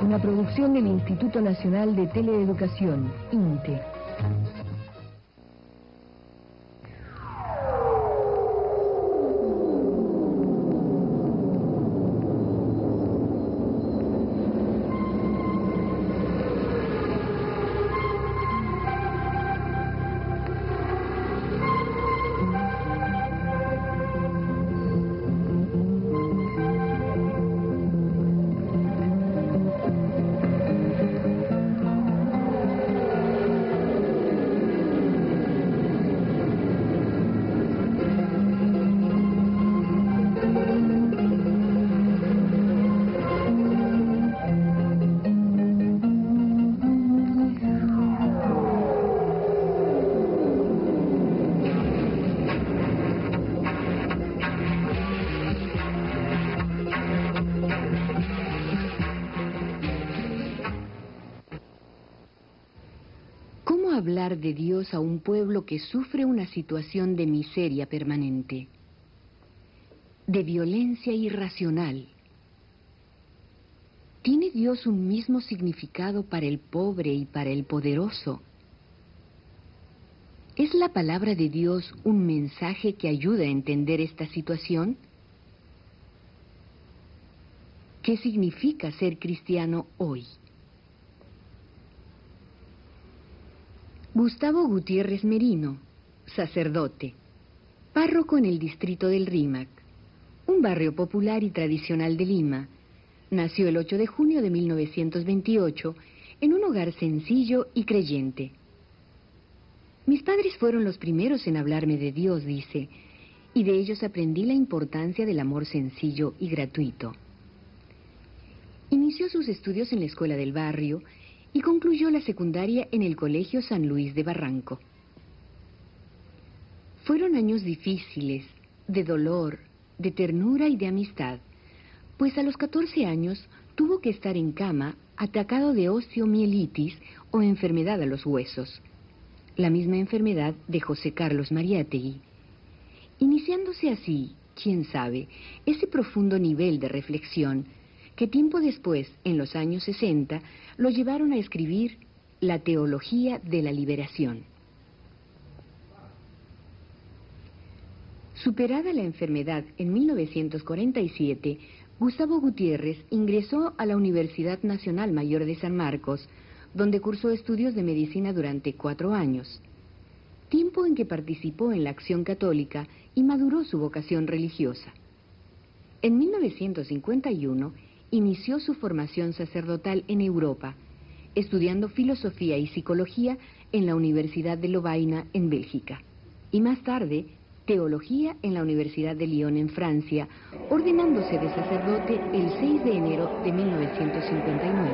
Una producción del Instituto Nacional de Teleeducación, INTE. Hablar de Dios a un pueblo que sufre una situación de miseria permanente, de violencia irracional. ¿Tiene Dios un mismo significado para el pobre y para el poderoso? ¿Es la palabra de Dios un mensaje que ayuda a entender esta situación? ¿Qué significa ser cristiano hoy? Gustavo Gutiérrez Merino, sacerdote, párroco en el distrito del Rímac, un barrio popular y tradicional de Lima. Nació el 8 de junio de 1928 en un hogar sencillo y creyente. Mis padres fueron los primeros en hablarme de Dios, dice, y de ellos aprendí la importancia del amor sencillo y gratuito. Inició sus estudios en la escuela del barrio y concluyó la secundaria en el Colegio San Luis de Barranco. Fueron años difíciles, de dolor, de ternura y de amistad, pues a los 14 años tuvo que estar en cama atacado de osteomielitis o enfermedad a los huesos, la misma enfermedad de José Carlos Mariátegui, iniciándose así, quién sabe, ese profundo nivel de reflexión que tiempo después, en los años 60, lo llevaron a escribir La Teología de la Liberación. Superada la enfermedad en 1947, Gustavo Gutiérrez ingresó a la Universidad Nacional Mayor de San Marcos, donde cursó estudios de medicina durante 4 años, tiempo en que participó en la Acción Católica y maduró su vocación religiosa. En 1951, inició su formación sacerdotal en Europa, estudiando filosofía y psicología en la Universidad de Lovaina, en Bélgica, y más tarde, teología en la Universidad de Lyon, en Francia, ordenándose de sacerdote el 6 de enero de 1959.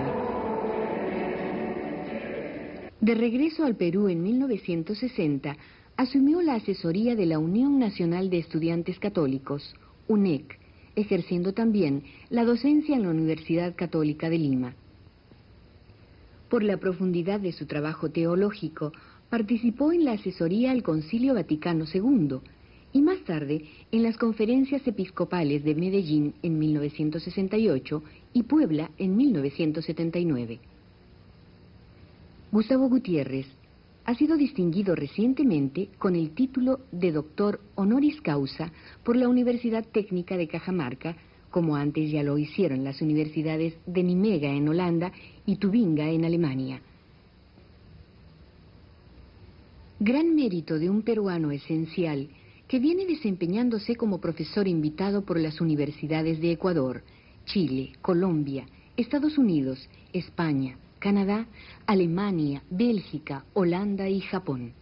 De regreso al Perú en 1960, asumió la asesoría de la Unión Nacional de Estudiantes Católicos, UNEC, ejerciendo también la docencia en la Universidad Católica de Lima. Por la profundidad de su trabajo teológico, participó en la asesoría al Concilio Vaticano II y más tarde en las conferencias episcopales de Medellín en 1968 y Puebla en 1979. Gustavo Gutiérrez ha sido distinguido recientemente con el título de doctor honoris causa por la Universidad Técnica de Cajamarca, como antes ya lo hicieron las universidades de Nimega en Holanda y Tubinga en Alemania. Gran mérito de un peruano esencial que viene desempeñándose como profesor invitado por las universidades de Ecuador, Chile, Colombia, Estados Unidos, España, Canadá, Alemania, Bélgica, Holanda y Japón.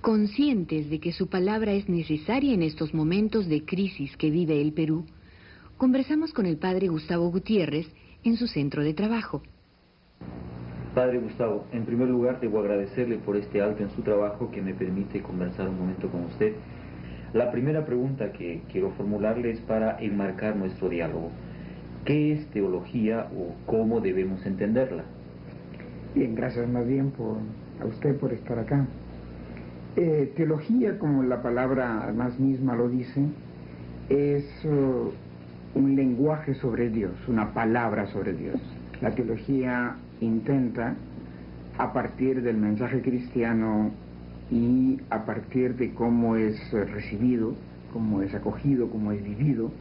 Conscientes de que su palabra es necesaria en estos momentos de crisis que vive el Perú, conversamos con el padre Gustavo Gutiérrez en su centro de trabajo. Padre Gustavo, en primer lugar debo agradecerle por este alto en su trabajo que me permite conversar un momento con usted. La primera pregunta que quiero formularle es para enmarcar nuestro diálogo. ¿Qué es teología o cómo debemos entenderla? Bien, gracias más bien a usted por estar acá. Teología, como la palabra más misma lo dice, es un lenguaje sobre Dios, una palabra sobre Dios. La teología intenta, a partir del mensaje cristiano y a partir de cómo es recibido, cómo es acogido, cómo es vivido,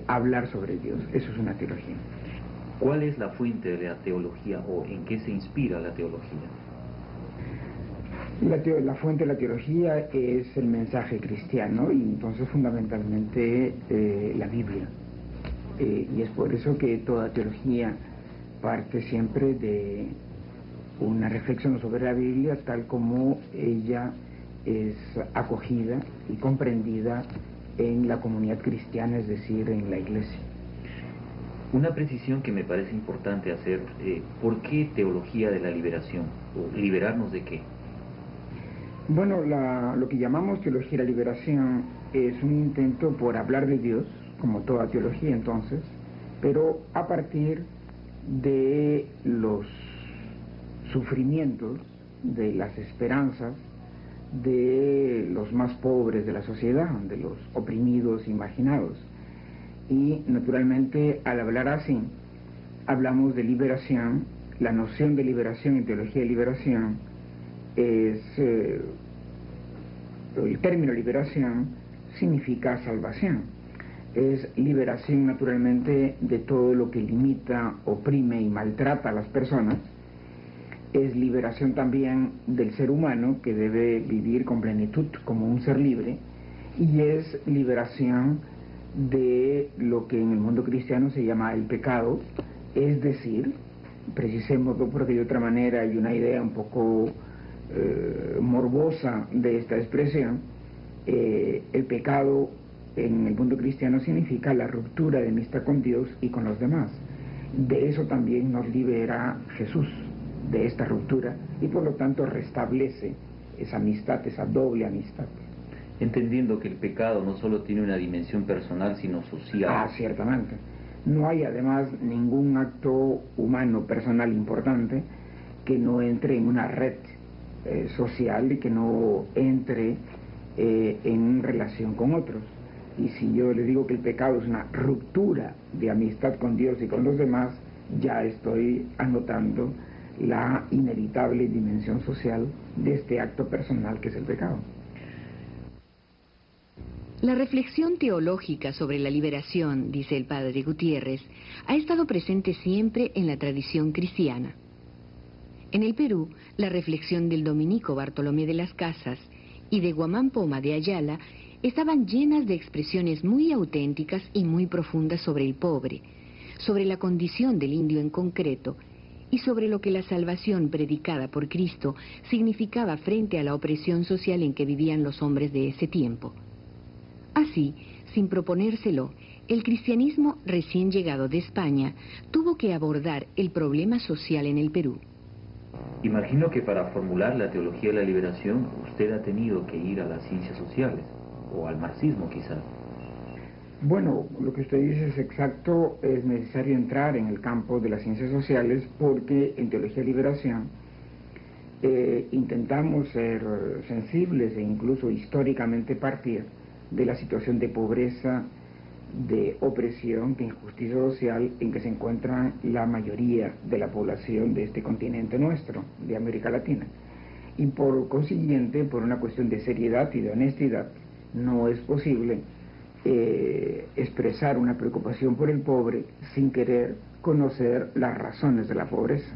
hablar sobre Dios. Eso es una teología. ¿Cuál es la fuente de la teología o en qué se inspira la teología? La fuente de la teología es el mensaje cristiano y entonces fundamentalmente la Biblia. Y es por eso que toda teología parte siempre de una reflexión sobre la Biblia tal como ella es acogida y comprendida en la comunidad cristiana, es decir, en la iglesia. Una precisión que me parece importante hacer, ¿por qué teología de la liberación? ¿O liberarnos de qué? Bueno, lo que llamamos teología de la liberación es un intento por hablar de Dios, como toda teología entonces, pero a partir de los sufrimientos, de las esperanzas de los más pobres de la sociedad, de los oprimidos y marginados. Y naturalmente al hablar así, hablamos de liberación. La noción de liberación en teología de liberación es, el término liberación significa salvación. Es liberación naturalmente de todo lo que limita, oprime y maltrata a las personas. Es liberación también del ser humano que debe vivir con plenitud como un ser libre, y es liberación de lo que en el mundo cristiano se llama el pecado, es decir, precisémoslo porque de otra manera hay una idea un poco morbosa de esta expresión. El pecado en el mundo cristiano significa la ruptura de amistad con Dios y con los demás. De eso también nos libera Jesús, de esta ruptura, y por lo tanto restablece esa amistad, esa doble amistad. Entendiendo que el pecado no solo tiene una dimensión personal, sino social. Ciertamente. No hay además ningún acto humano personal importante que no entre en una red social y que no entre en relación con otros. Y si yo le digo que el pecado es una ruptura de amistad con Dios y con los demás, ya estoy anotando la inevitable dimensión social de este acto personal que es el pecado. La reflexión teológica sobre la liberación, dice el padre Gutiérrez, ha estado presente siempre en la tradición cristiana. En el Perú, la reflexión del dominico Bartolomé de las Casas y de Guamán Poma de Ayala estaban llenas de expresiones muy auténticas y muy profundas sobre el pobre, sobre la condición del indio en concreto, y sobre lo que la salvación predicada por Cristo significaba frente a la opresión social en que vivían los hombres de ese tiempo. Así, sin proponérselo, el cristianismo recién llegado de España tuvo que abordar el problema social en el Perú. Imagino que para formular la teología de la liberación usted ha tenido que ir a las ciencias sociales, o al marxismo quizás. Bueno, lo que usted dice es exacto. Es necesario entrar en el campo de las ciencias sociales porque en teología de liberación intentamos ser sensibles e incluso históricamente partir de la situación de pobreza, de opresión, de injusticia social en que se encuentra la mayoría de la población de este continente nuestro, de América Latina. Y por consiguiente, por una cuestión de seriedad y de honestidad, no es posible expresar una preocupación por el pobre sin querer conocer las razones de la pobreza.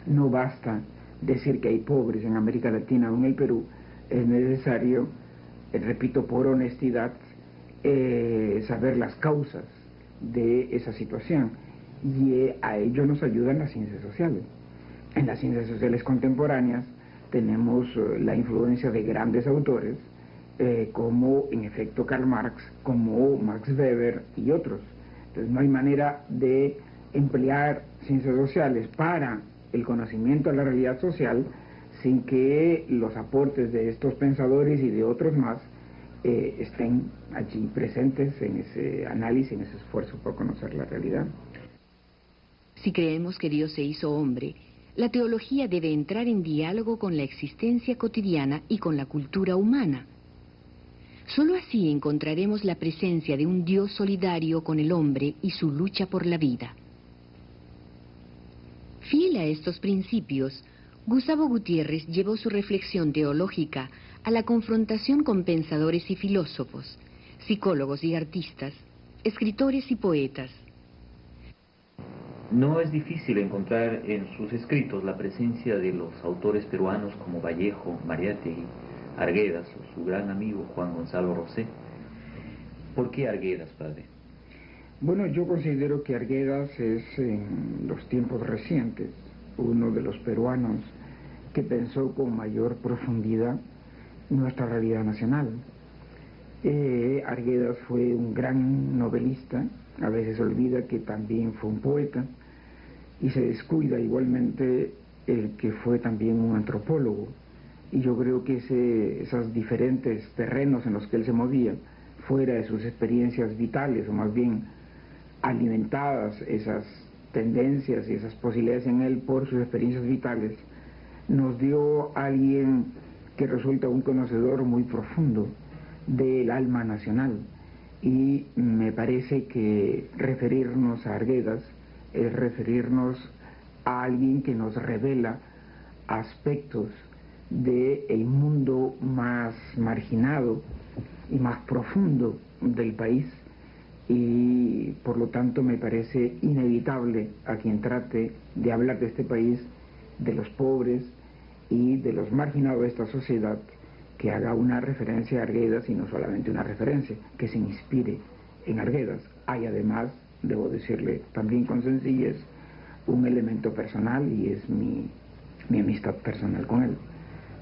No basta decir que hay pobres en América Latina o en el Perú, es necesario, repito, por honestidad, saber las causas de esa situación, y a ello nos ayudan las ciencias sociales. En las ciencias sociales contemporáneas tenemos la influencia de grandes autores como en efecto Karl Marx, como Max Weber y otros. Entonces no hay manera de emplear ciencias sociales para el conocimiento de la realidad social sin que los aportes de estos pensadores y de otros más estén allí presentes en ese análisis, en ese esfuerzo por conocer la realidad. Si creemos que Dios se hizo hombre, la teología debe entrar en diálogo con la existencia cotidiana y con la cultura humana. Solo así encontraremos la presencia de un Dios solidario con el hombre y su lucha por la vida. Fiel a estos principios, Gustavo Gutiérrez llevó su reflexión teológica a la confrontación con pensadores y filósofos, psicólogos y artistas, escritores y poetas. No es difícil encontrar en sus escritos la presencia de los autores peruanos como Vallejo, Mariátegui, Arguedas o su gran amigo Juan Gonzalo Rosé. ¿Por qué Arguedas, padre? Bueno, yo considero que Arguedas es, en los tiempos recientes, uno de los peruanos que pensó con mayor profundidad nuestra realidad nacional. Arguedas fue un gran novelista, a veces olvida que también fue un poeta, y se descuida igualmente el que fue también un antropólogo. Y yo creo que esos diferentes terrenos en los que él se movía, fuera de sus experiencias vitales, o más bien alimentadas esas tendencias y esas posibilidades en él por sus experiencias vitales, nos dio a alguien que resulta un conocedor muy profundo del alma nacional. Y me parece que referirnos a Arguedas es referirnos a alguien que nos revela aspectos del mundo más marginado y más profundo del país, y por lo tanto me parece inevitable a quien trate de hablar de este país, de los pobres y de los marginados de esta sociedad, que haga una referencia a Arguedas, y no solamente una referencia, que se inspire en Arguedas. Hay además, debo decirle también con sencillez, un elemento personal, y es mi amistad personal con él.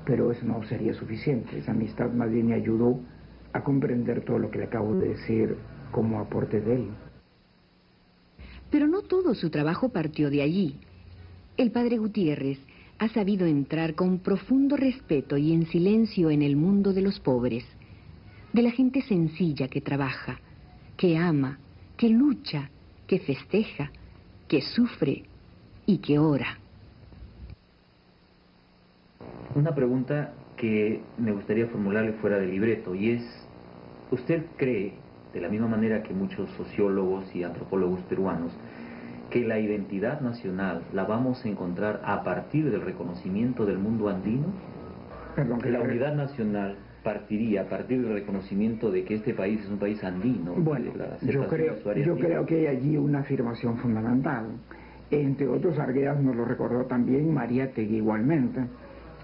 Pero eso no sería suficiente. Esa amistad más bien me ayudó a comprender todo lo que le acabo de decir como aporte de él. Pero no todo su trabajo partió de allí. El padre Gutiérrez ha sabido entrar con profundo respeto y en silencio en el mundo de los pobres, de la gente sencilla que trabaja, que ama, que lucha, que festeja, que sufre y que ora. Una pregunta que me gustaría formularle fuera del libreto, y es, ¿usted cree, de la misma manera que muchos sociólogos y antropólogos peruanos, que la identidad nacional la vamos a encontrar a partir del reconocimiento del mundo andino? Perdón, que la unidad nacional partiría a partir del reconocimiento de que este país es un país andino. Bueno, yo creo que hay allí una afirmación fundamental. Entre otros, Arguedas nos lo recordó también Mariátegui igualmente.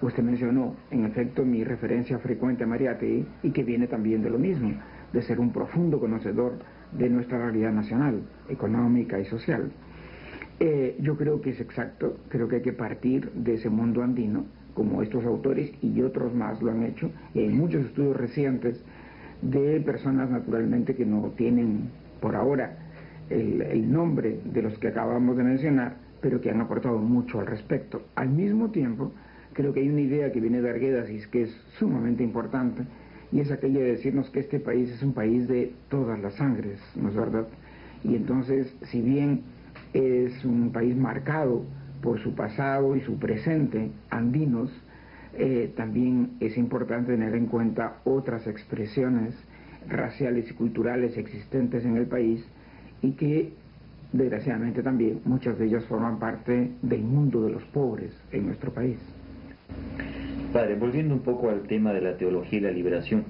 Usted mencionó, en efecto, mi referencia frecuente a Mariátegui, y que viene también de lo mismo, de ser un profundo conocedor de nuestra realidad nacional, económica y social. Yo creo que es exacto, creo que hay que partir de ese mundo andino, como estos autores y otros más lo han hecho, y hay muchos estudios recientes de personas naturalmente que no tienen por ahora el nombre de los que acabamos de mencionar, pero que han aportado mucho al respecto. Al mismo tiempo, creo que hay una idea que viene de Arguedas y que es sumamente importante, y es aquella de decirnos que este país es un país de todas las sangres, ¿no es verdad? Y entonces, si bien es un país marcado por su pasado y su presente andinos, también es importante tener en cuenta otras expresiones raciales y culturales existentes en el país, y que desgraciadamente también muchas de ellas forman parte del mundo de los pobres en nuestro país. Padre, volviendo un poco al tema de la teología y la liberación,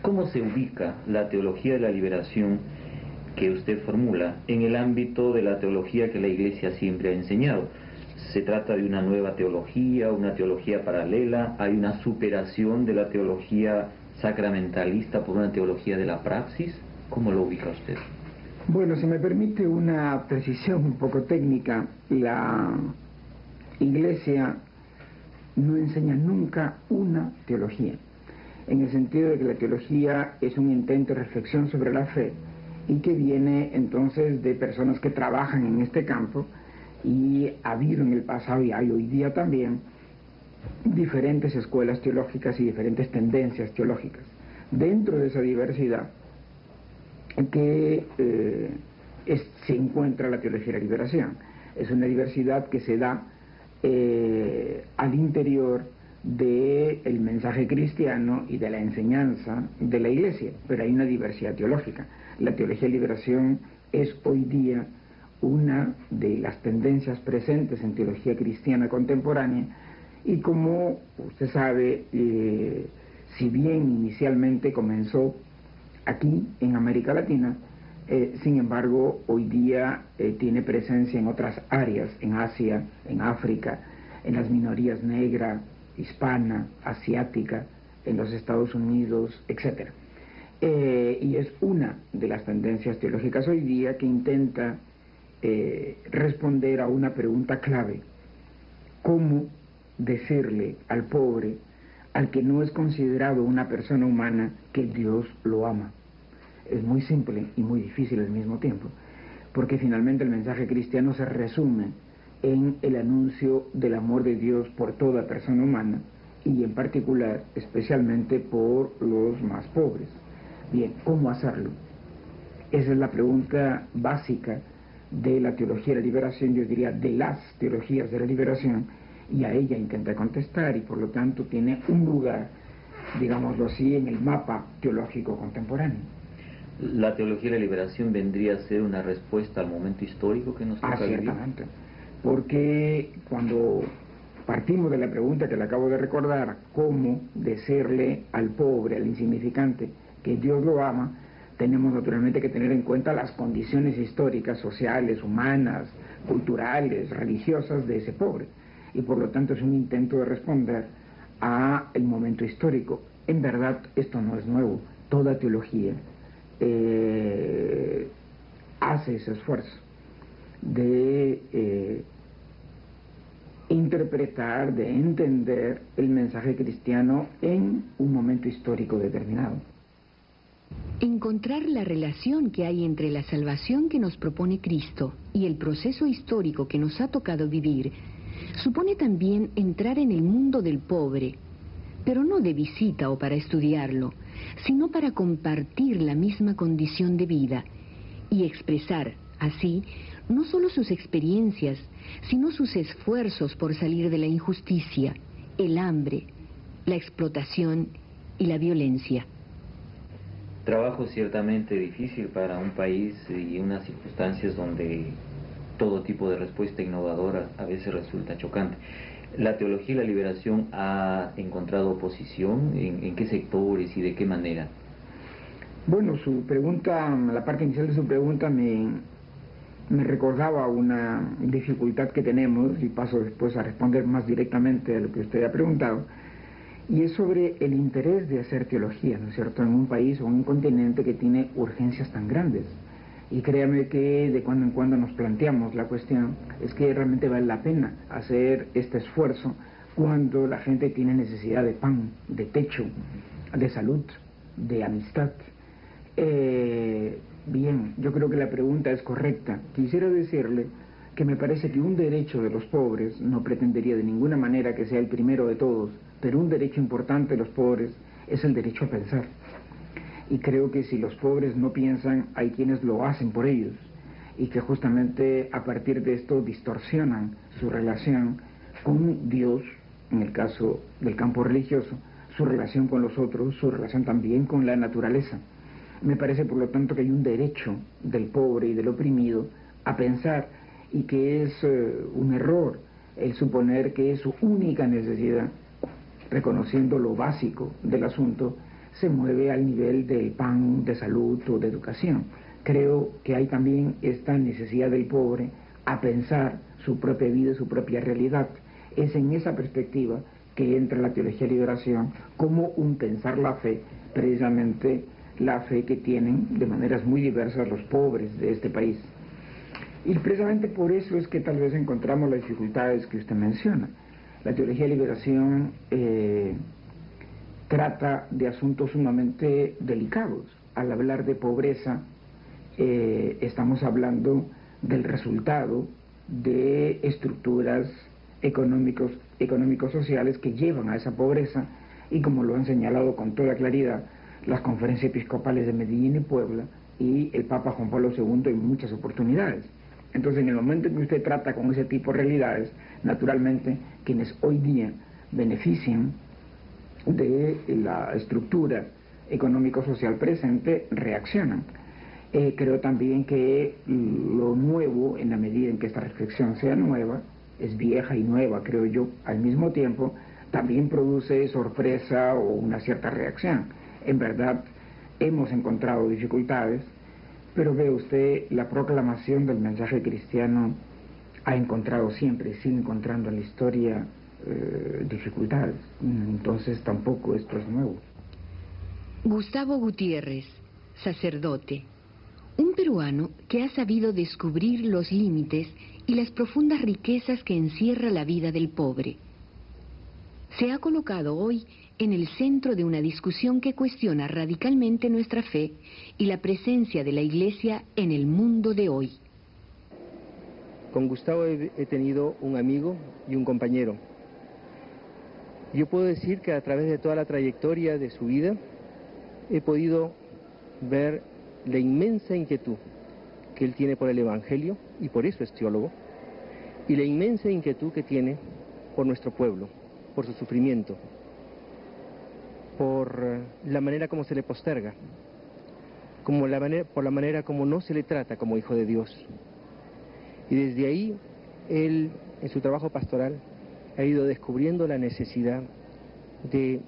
¿cómo se ubica la teología de la liberación que usted formula en el ámbito de la teología que la Iglesia siempre ha enseñado? ¿Se trata de una nueva teología, una teología paralela? ¿Hay una superación de la teología sacramentalista por una teología de la praxis? ¿Cómo lo ubica usted? Bueno, si me permite una precisión un poco técnica, la Iglesia no enseña nunca una teología, en el sentido de que la teología es un intento de reflexión sobre la fe, y que viene entonces de personas que trabajan en este campo, y ha habido en el pasado y hay hoy día también diferentes escuelas teológicas y diferentes tendencias teológicas. Dentro de esa diversidad que se encuentra la teología de la liberación. Es una diversidad que se da al interior del mensaje cristiano y de la enseñanza de la Iglesia, pero hay una diversidad teológica. La teología de liberación es hoy día una de las tendencias presentes en teología cristiana contemporánea, y como usted sabe, si bien inicialmente comenzó aquí en América Latina, sin embargo hoy día tiene presencia en otras áreas, en Asia, en África, en las minorías negra, hispana, asiática, en los Estados Unidos, etc. Y es una de las tendencias teológicas hoy día que intenta responder a una pregunta clave: ¿cómo decirle al pobre, al que no es considerado una persona humana, que Dios lo ama? Es muy simple y muy difícil al mismo tiempo, porque finalmente el mensaje cristiano se resume en el anuncio del amor de Dios por toda persona humana, y en particular, especialmente por los más pobres. Bien, ¿cómo hacerlo? Esa es la pregunta básica de la teología de la liberación, yo diría de las teologías de la liberación, y a ella intenta contestar, y por lo tanto tiene un lugar, digámoslo así, en el mapa teológico contemporáneo. ¿La teología de la liberación vendría a ser una respuesta al momento histórico que nos toca vivir? Ciertamente, porque cuando partimos de la pregunta que le acabo de recordar, ¿cómo decirle al pobre, al insignificante, que Dios lo ama?, tenemos naturalmente que tener en cuenta las condiciones históricas, sociales, humanas, culturales, religiosas de ese pobre, y por lo tanto es un intento de responder a el momento histórico. En verdad esto no es nuevo, toda teología hace ese esfuerzo de interpretar, de entender el mensaje cristiano en un momento histórico determinado. Encontrar la relación que hay entre la salvación que nos propone Cristo y el proceso histórico que nos ha tocado vivir supone también entrar en el mundo del pobre, pero no de visita o para estudiarlo, sino para compartir la misma condición de vida y expresar, así, no solo sus experiencias, sino sus esfuerzos por salir de la injusticia, el hambre, la explotación y la violencia. Trabajo ciertamente difícil para un país y unas circunstancias donde todo tipo de respuesta innovadora a veces resulta chocante. ¿La teología de la liberación ha encontrado oposición? ¿En qué sectores y de qué manera? Bueno, su pregunta, la parte inicial de su pregunta me recordaba una dificultad que tenemos, y paso después a responder más directamente a lo que usted ha preguntado, y es sobre el interés de hacer teología, ¿no es cierto?, en un país o en un continente que tiene urgencias tan grandes. Y créame que de cuando en cuando nos planteamos la cuestión, es que realmente vale la pena hacer este esfuerzo cuando la gente tiene necesidad de pan, de techo, de salud, de amistad. Bien, yo creo que la pregunta es correcta. Quisiera decirle que me parece que un derecho de los pobres, no pretendería de ninguna manera que sea el primero de todos, pero un derecho importante de los pobres es el derecho a pensar. Y creo que si los pobres no piensan, hay quienes lo hacen por ellos, y que justamente a partir de esto distorsionan su relación con Dios, en el caso del campo religioso, su relación con los otros, su relación también con la naturaleza. Me parece por lo tanto que hay un derecho del pobre y del oprimido a pensar, y que es un error el suponer que es su única necesidad, reconociendo lo básico del asunto, se mueve al nivel del pan, de salud o de educación. Creo que hay también esta necesidad del pobre a pensar su propia vida y su propia realidad. Es en esa perspectiva que entra la teología de liberación como un pensar la fe, precisamente la fe que tienen de maneras muy diversas los pobres de este país. Y precisamente por eso es que tal vez encontramos las dificultades que usted menciona. La teología de liberación trata de asuntos sumamente delicados. Al hablar de pobreza, estamos hablando del resultado de estructuras económicos-sociales que llevan a esa pobreza, y como lo han señalado con toda claridad las conferencias episcopales de Medellín y Puebla y el Papa Juan Pablo II en muchas oportunidades. Entonces, en el momento en que usted trata con ese tipo de realidades, naturalmente, quienes hoy día benefician de la estructura económico-social presente reaccionan. Creo también que lo nuevo, en la medida en que esta reflexión sea nueva, es vieja y nueva, creo yo, al mismo tiempo, también produce sorpresa o una cierta reacción. En verdad, hemos encontrado dificultades, pero ve usted, la proclamación del mensaje cristiano ha encontrado siempre, sigue encontrando en la historia dificultades. Entonces tampoco esto es nuevo. Gustavo Gutiérrez, sacerdote, un peruano que ha sabido descubrir los límites y las profundas riquezas que encierra la vida del pobre. Se ha colocado hoy en el centro de una discusión que cuestiona radicalmente nuestra fe y la presencia de la Iglesia en el mundo de hoy. Con Gustavo he tenido un amigo y un compañero. Yo puedo decir que a través de toda la trayectoria de su vida he podido ver la inmensa inquietud que él tiene por el Evangelio, y por eso es teólogo, y la inmensa inquietud que tiene por nuestro pueblo, por su sufrimiento, por la manera como se le posterga, por la manera como no se le trata como hijo de Dios. Y desde ahí, él, en su trabajo pastoral, ha ido descubriendo la necesidad de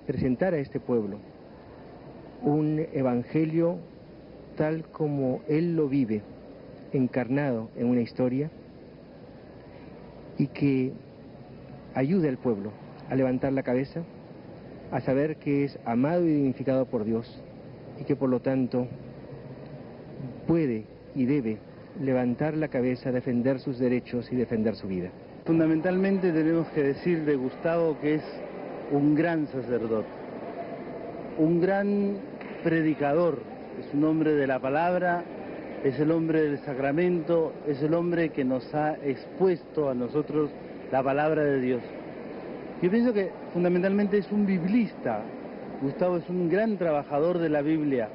presentar a este pueblo un evangelio tal como él lo vive, encarnado en una historia, y que ayude al pueblo a levantar la cabeza, a saber que es amado y dignificado por Dios, y que por lo tanto puede y debe levantar la cabeza, defender sus derechos y defender su vida. Fundamentalmente tenemos que decir de Gustavo que es un gran sacerdote, un gran predicador, es un hombre de la palabra, es el hombre del sacramento, es el hombre que nos ha expuesto a nosotros la palabra de Dios. Yo pienso que fundamentalmente es un biblista. Gustavo es un gran trabajador de la Biblia,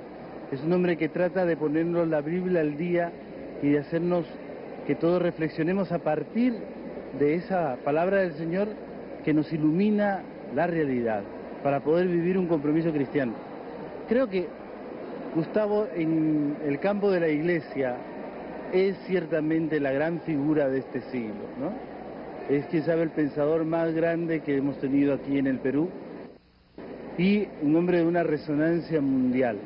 es un hombre que trata de ponernos la Biblia al día y de hacernos que todos reflexionemos a partir de esa palabra del Señor que nos ilumina la realidad para poder vivir un compromiso cristiano. Creo que Gustavo en el campo de la Iglesia es ciertamente la gran figura de este siglo, ¿no? Es, quien sabe, el pensador más grande que hemos tenido aquí en el Perú y un hombre de una resonancia mundial.